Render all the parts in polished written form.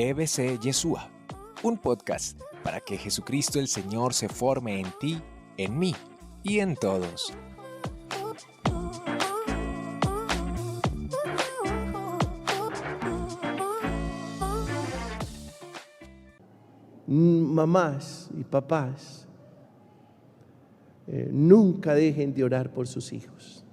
EBC Yeshua, un podcast para que Jesucristo el Señor se forme en ti, en mí y en todos. Mamás y papás, nunca dejen de orar por sus hijos.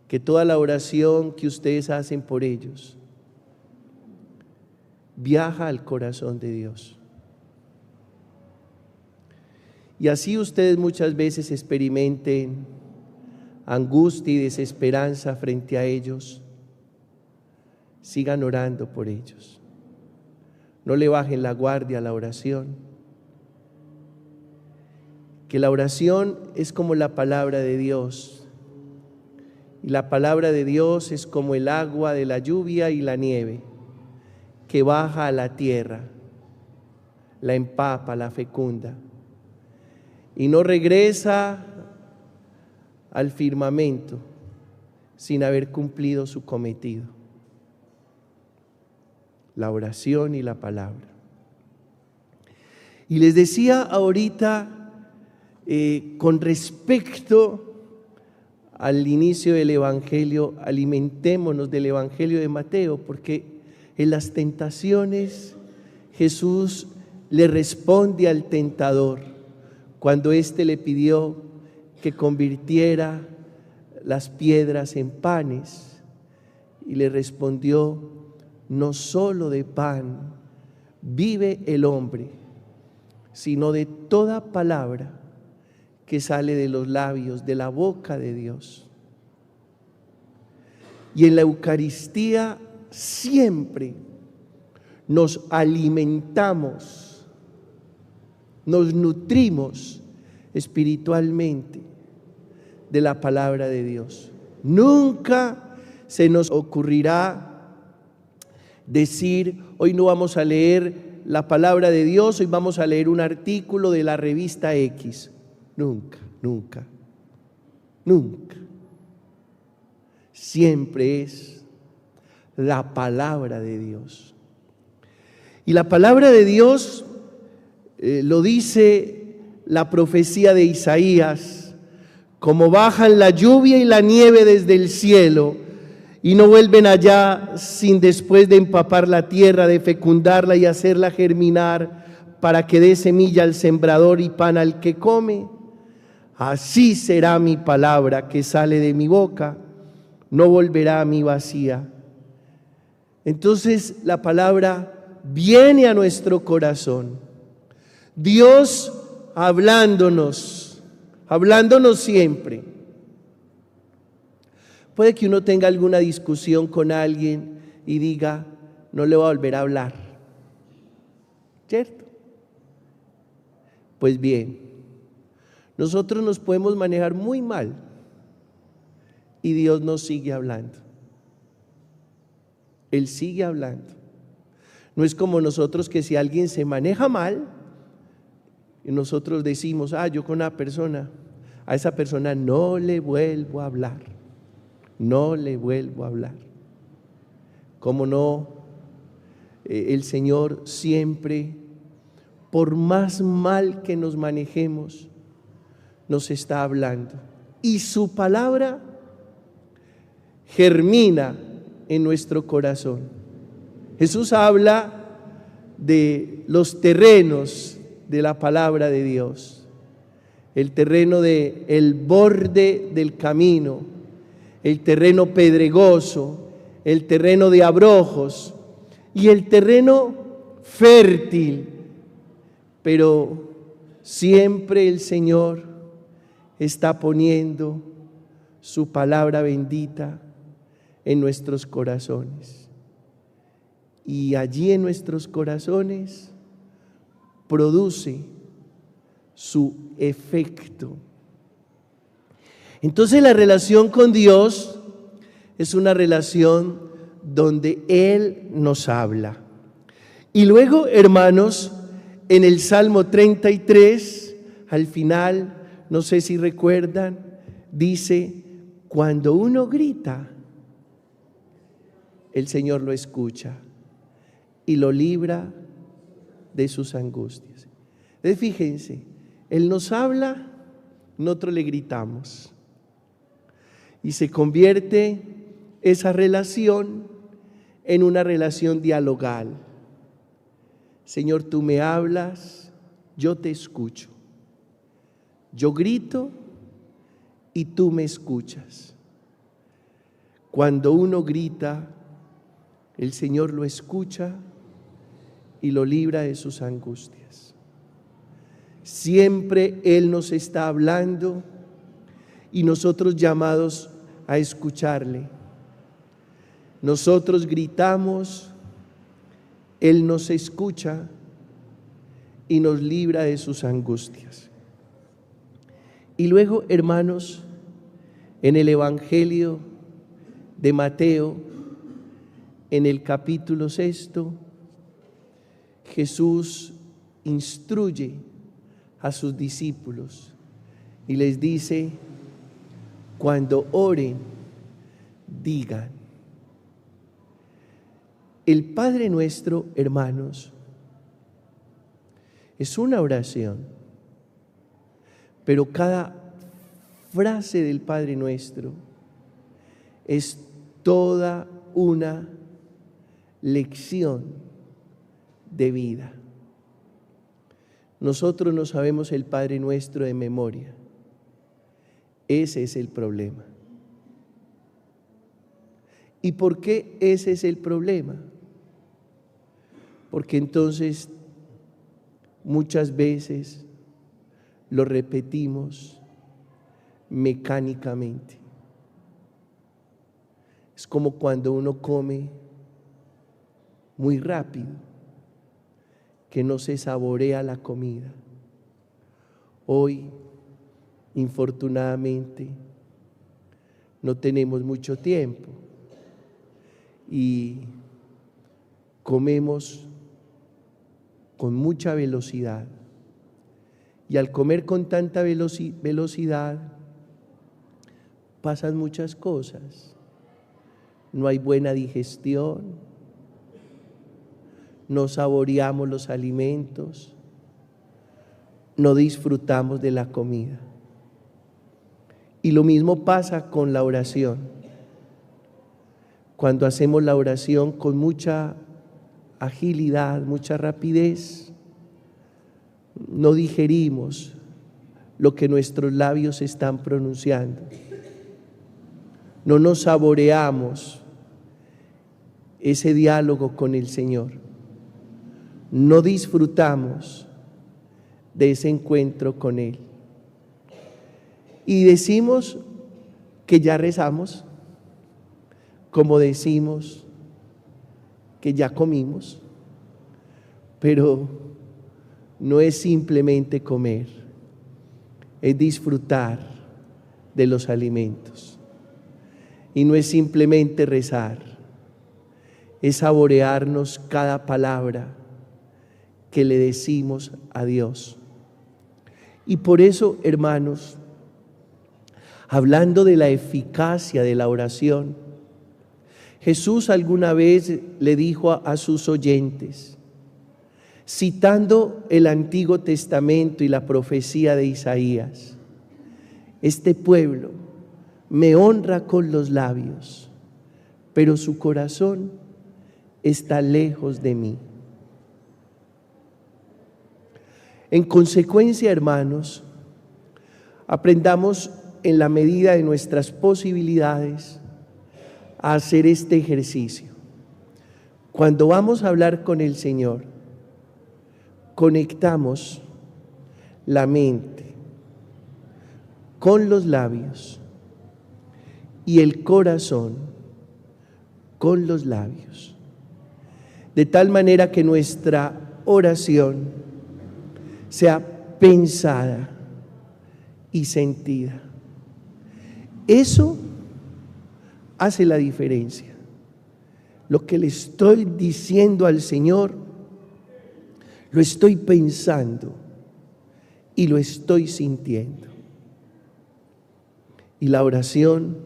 Que toda la oración que ustedes hacen por ellos viaja al corazón de Dios. Y así ustedes muchas veces experimenten angustia y desesperanza frente a ellos, sigan orando por ellos. No le bajen la guardia a la oración. Que la oración es como la palabra de Dios. Y la palabra de Dios es como el agua de la lluvia y la nieve que baja a la tierra, la empapa, la fecunda y no regresa al firmamento sin haber cumplido su cometido. La oración y la palabra. Y les decía ahorita con respecto al inicio del Evangelio, alimentémonos del Evangelio de Mateo, porque en las tentaciones Jesús le responde al tentador cuando éste le pidió que convirtiera las piedras en panes, y le respondió: no solo de pan vive el hombre, sino de toda palabra que sale de los labios, de la boca de Dios. Y en la Eucaristía siempre nos alimentamos, nos nutrimos espiritualmente de la palabra de Dios. Nunca se nos ocurrirá decir: hoy no vamos a leer la palabra de Dios, hoy vamos a leer un artículo de la revista X. Nunca, nunca, nunca. Siempre es la palabra de Dios. Y la palabra de Dios lo dice la profecía de Isaías: como bajan la lluvia y la nieve desde el cielo y no vuelven allá sin después de empapar la tierra, de fecundarla y hacerla germinar para que dé semilla al sembrador y pan al que come, así será mi palabra que sale de mi boca, no volverá a mí vacía. Entonces la palabra viene a nuestro corazón. Dios hablándonos siempre. Puede que uno tenga alguna discusión con alguien y diga: no le voy a volver a hablar, ¿cierto? Pues bien, nosotros nos podemos manejar muy mal y Dios nos sigue hablando. Él sigue hablando. No es como nosotros, que si alguien se maneja mal y nosotros decimos: yo con una persona, a esa persona no le vuelvo a hablar, no le vuelvo a hablar. ¿Cómo no? El Señor siempre, por más mal que nos manejemos, nos está hablando, y su palabra germina en nuestro corazón. Jesús habla de los terrenos de la palabra de Dios: el terreno del borde del camino, el terreno pedregoso, el terreno de abrojos y el terreno fértil. Pero siempre el Señor está poniendo su palabra bendita en nuestros corazones. Y allí en nuestros corazones produce su efecto. Entonces la relación con Dios es una relación donde Él nos habla. Y luego, hermanos, en el Salmo 33, al final, no sé si recuerdan, dice: cuando uno grita, el Señor lo escucha. y lo libra de sus angustias. Entonces fíjense, Él nos habla, nosotros le gritamos. Y se convierte esa relación en una relación dialogal. Señor, tú me hablas, yo te escucho. Yo grito y tú me escuchas. Cuando uno grita, el Señor lo escucha y lo libra de sus angustias. Siempre Él nos está hablando y nosotros llamados a escucharle. Nosotros gritamos, Él nos escucha y nos libra de sus angustias. Y luego, hermanos, en el Evangelio de Mateo, en el capítulo 6, Jesús instruye a sus discípulos y les dice: cuando oren, digan. El Padre Nuestro, hermanos, es una oración, pero cada frase del Padre Nuestro es toda una lección de vida. Nosotros no sabemos el Padre Nuestro de memoria. Ese es el problema. ¿Y por qué ese es el problema? Porque entonces muchas veces lo repetimos mecánicamente. Es como cuando uno come muy rápido, que no se saborea la comida. Hoy, infortunadamente, no tenemos mucho tiempo y comemos con mucha velocidad. Y al comer con tanta velocidad, pasan muchas cosas. No hay buena digestión, no saboreamos los alimentos, no disfrutamos de la comida. Y lo mismo pasa con la oración. Cuando hacemos la oración con mucha agilidad, mucha rapidez, no digerimos lo que nuestros labios están pronunciando. No nos saboreamos ese diálogo con el Señor. No disfrutamos de ese encuentro con Él. Y decimos que ya rezamos, como decimos que ya comimos, pero no es simplemente comer, es disfrutar de los alimentos. Y no es simplemente rezar, es saborearnos cada palabra que le decimos a Dios. Y por eso, hermanos, hablando de la eficacia de la oración, Jesús alguna vez le dijo a sus oyentes, citando el Antiguo Testamento y la profecía de Isaías: este pueblo me honra con los labios, pero su corazón está lejos de mí. En consecuencia, hermanos, aprendamos en la medida de nuestras posibilidades a hacer este ejercicio. Cuando vamos a hablar con el Señor, conectamos la mente con los labios y el corazón con los labios, de tal manera que nuestra oración sea pensada y sentida. Eso hace la diferencia. Lo que le estoy diciendo al Señor, lo estoy pensando y lo estoy sintiendo. Y la oración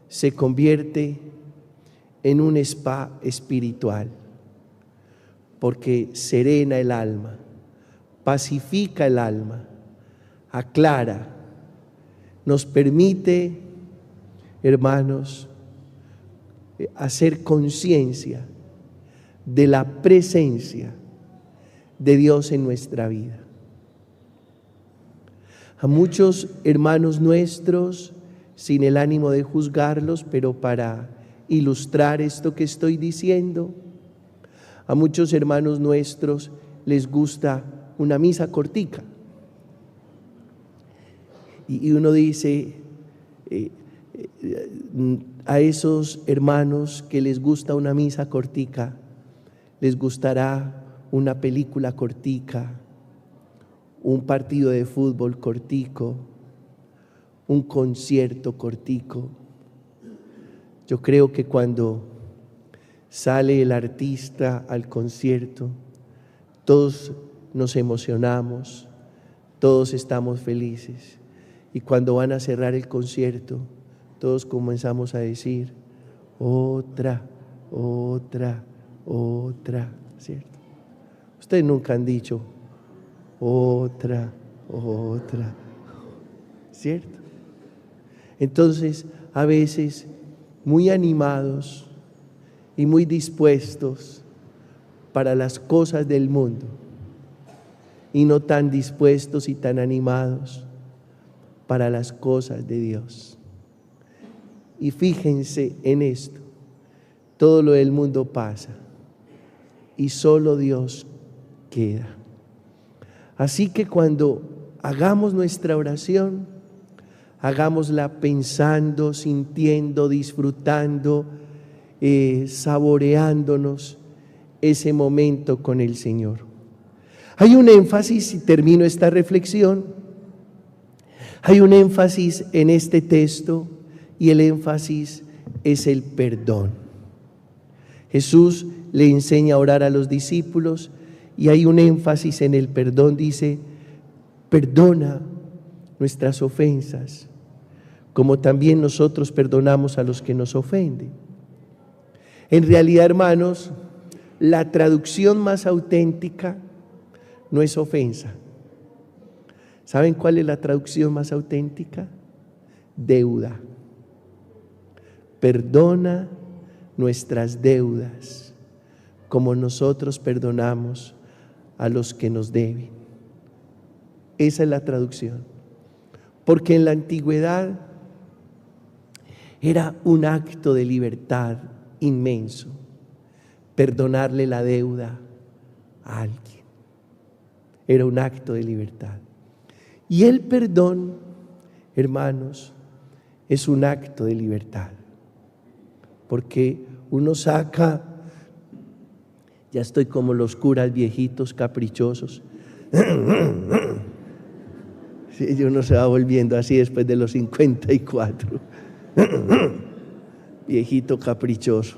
se convierte en un spa espiritual. porque serena el alma, pacifica el alma, aclara, nos permite, hermanos, hacer conciencia de la presencia de Dios en nuestra vida. A muchos hermanos nuestros, sin el ánimo de juzgarlos, pero para ilustrar esto que estoy diciendo, a muchos hermanos nuestros les gusta una misa cortica. Y uno dice, a esos hermanos que les gusta una misa cortica, les gustará una película cortica, un partido de fútbol cortico, un concierto cortico. Yo creo que cuando sale el artista al concierto, todos nos emocionamos, todos estamos felices. Y cuando van a cerrar el concierto, todos comenzamos a decir, otra, otra, otra, ¿cierto? Ustedes nunca han dicho, otra, otra, ¿cierto? Entonces, a veces, muy animados y muy dispuestos para las cosas del mundo, y no tan dispuestos y tan animados para las cosas de Dios. Y fíjense en esto, todo lo del mundo pasa y solo Dios queda. Así que cuando hagamos nuestra oración, hagámosla pensando, sintiendo, disfrutando, saboreándonos ese momento con el Señor. Hay un énfasis, y termino esta reflexión, hay un énfasis en este texto, y el énfasis es el perdón. Jesús le enseña a orar a los discípulos y hay un énfasis en el perdón. Dice, perdona nuestras ofensas, como también nosotros perdonamos a los que nos ofenden. En realidad, hermanos, la traducción más auténtica no es ofensa. ¿Saben cuál es la traducción más auténtica? Deuda. Perdona nuestras deudas, como nosotros perdonamos a los que nos deben. Esa es la traducción. Porque en la antigüedad era un acto de libertad inmenso perdonarle la deuda a alguien. Era un acto de libertad. Y el perdón, hermanos, es un acto de libertad. Porque uno saca, ya estoy como los curas viejitos caprichosos. Sí, uno se va volviendo así después de los 54. Viejito caprichoso.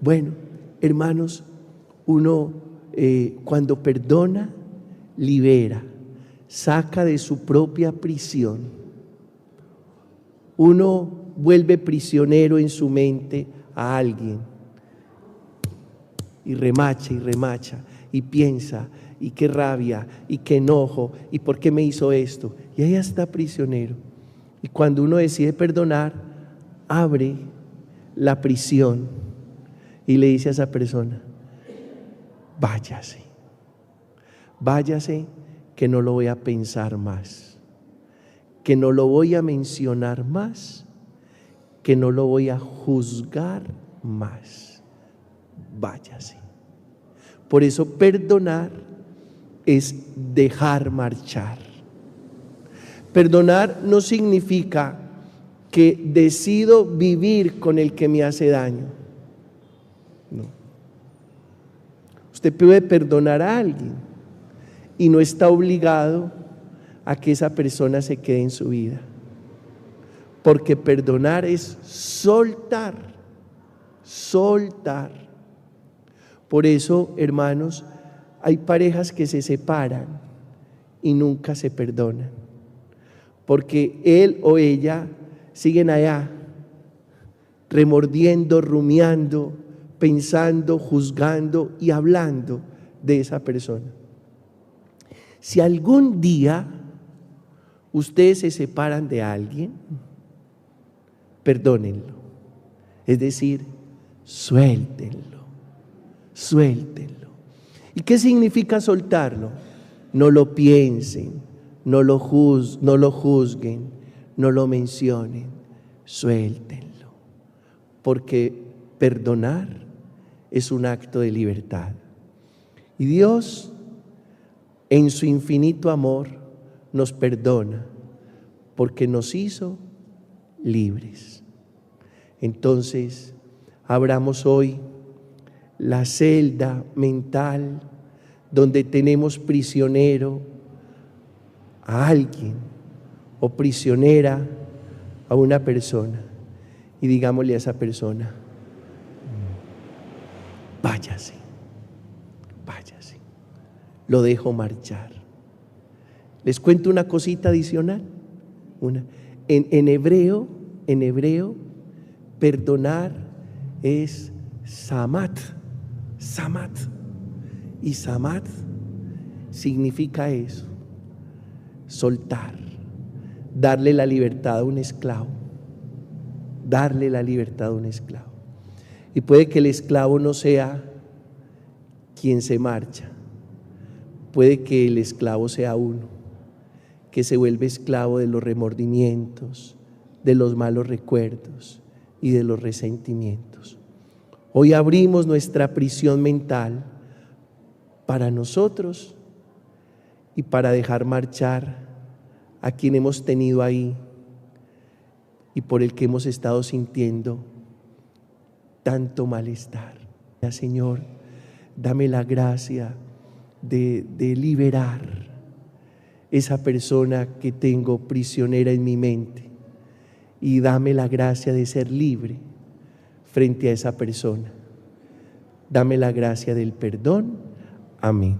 Bueno, hermanos, uno cuando perdona, libera, saca de su propia prisión. Uno vuelve prisionero en su mente a alguien y remacha y piensa, y qué rabia, y qué enojo, y por qué me hizo esto, y ahí está prisionero. Y cuando uno decide perdonar, abre la prisión y le dice a esa persona, váyase, que no lo voy a pensar más, que no lo voy a mencionar más, que no lo voy a juzgar más, váyase. Por eso perdonar es dejar marchar. Perdonar no significa que decido vivir con el que me hace daño. No. Usted puede perdonar a alguien y no está obligado a que esa persona se quede en su vida. Porque perdonar es soltar. Por eso, hermanos, hay parejas que se separan y nunca se perdonan. Porque él o ella siguen allá, remordiendo, rumiando, pensando, juzgando y hablando de esa persona. Si algún día ustedes se separan de alguien, perdónenlo. Es decir, suéltenlo, suéltenlo. ¿Y qué significa soltarlo? No lo piensen, no lo juzguen, no lo mencionen, suéltenlo. Porque perdonar es un acto de libertad. Y Dios, en su infinito amor, nos perdona porque nos hizo libres. Entonces, abramos hoy la celda mental donde tenemos prisionero a alguien o prisionera a una persona y digámosle a esa persona: váyase, váyase, lo dejo marchar. Les cuento una cosita adicional. En hebreo, perdonar es samat, samat. Y samat significa eso, soltar, darle la libertad a un esclavo, darle la libertad a un esclavo. Y puede que el esclavo no sea quien se marcha, puede que el esclavo sea uno, que se vuelve esclavo de los remordimientos, de los malos recuerdos y de los resentimientos. Hoy abrimos nuestra prisión mental para nosotros y para dejar marchar a quien hemos tenido ahí y por el que hemos estado sintiendo tanto malestar. Señor, dame la gracia de liberar esa persona que tengo prisionera en mi mente y dame la gracia de ser libre frente a esa persona. Dame la gracia del perdón. Amén.